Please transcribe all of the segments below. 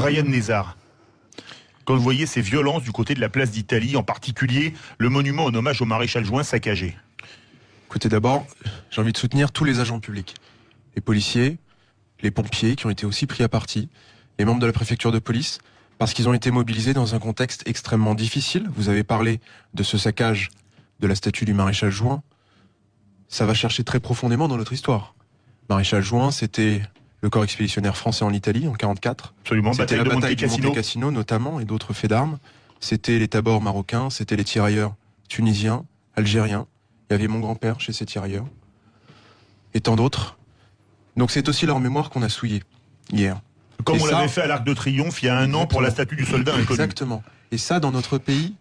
Ryan Nézard, quand vous voyez ces violences du côté de la place d'Italie, en particulier le monument en hommage au maréchal Juin saccagé. Écoutez, d'abord, j'ai envie de soutenir tous les agents publics. Les policiers, les pompiers qui ont été aussi pris à partie, les membres de la préfecture de police, parce qu'ils ont été mobilisés dans un contexte extrêmement difficile. Vous avez parlé de ce saccage de la statue du maréchal Juin. Ça va chercher très profondément dans notre histoire. Maréchal Juin, c'était le corps expéditionnaire français en Italie en 1944. Absolument, C'était la bataille de Monte Cassino notamment, et d'autres faits d'armes. C'était les tabords marocains, c'était les tirailleurs tunisiens, algériens. Il y avait mon grand-père chez ces tirailleurs. Et tant d'autres. Donc c'est aussi leur mémoire qu'on a souillée hier. Comme on l'avait fait à l'Arc de Triomphe il y a un an pour la statue du soldat inconnu. Exactement. Et ça, dans notre pays,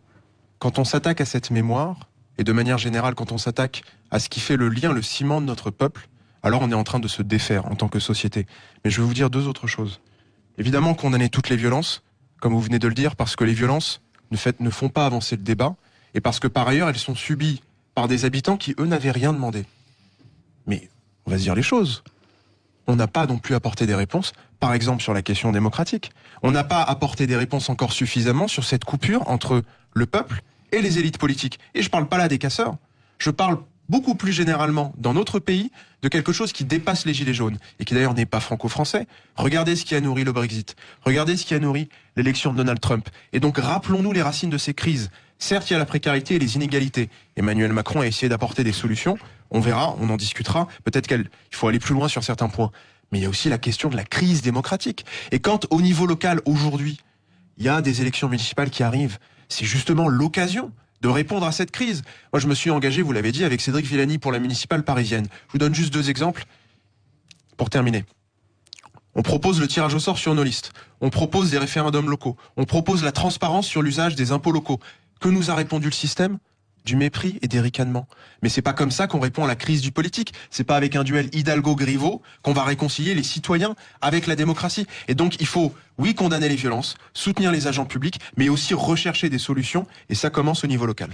quand on s'attaque à cette mémoire, et de manière générale, quand on s'attaque à ce qui fait le lien, le ciment de notre peuple, alors on est en train de se défaire en tant que société. Mais je vais vous dire deux autres choses. Évidemment, condamner toutes les violences, comme vous venez de le dire, parce que les violences ne font pas avancer le débat, et parce que par ailleurs, elles sont subies par des habitants qui, eux, n'avaient rien demandé. Mais on va se dire les choses. On n'a pas non plus apporté des réponses, par exemple sur la question démocratique. On n'a pas apporté des réponses encore suffisamment sur cette coupure entre le peuple et les élites politiques. Et je ne parle pas là des casseurs. Je parle beaucoup plus généralement dans notre pays de quelque chose qui dépasse les gilets jaunes et qui d'ailleurs n'est pas franco-français. Regardez ce qui a nourri le Brexit. Regardez ce qui a nourri l'élection de Donald Trump. Et donc rappelons-nous les racines de ces crises. Certes, il y a la précarité et les inégalités. Emmanuel Macron a essayé d'apporter des solutions. On verra, on en discutera. Peut-être qu'il faut aller plus loin sur certains points. Mais il y a aussi la question de la crise démocratique. Et quand, au niveau local, aujourd'hui, il y a des élections municipales qui arrivent, c'est justement l'occasion de répondre à cette crise. Moi, je me suis engagé, vous l'avez dit, avec Cédric Villani pour la municipale parisienne. Je vous donne juste deux exemples pour terminer. On propose le tirage au sort sur nos listes. On propose des référendums locaux. On propose la transparence sur l'usage des impôts locaux. Que nous a répondu le système ? Du mépris et des ricanements. Mais c'est pas comme ça qu'on répond à la crise du politique. C'est pas avec un duel Hidalgo-Griveaux qu'on va réconcilier les citoyens avec la démocratie. Et donc il faut, oui, condamner les violences, soutenir les agents publics, mais aussi rechercher des solutions. Et ça commence au niveau local.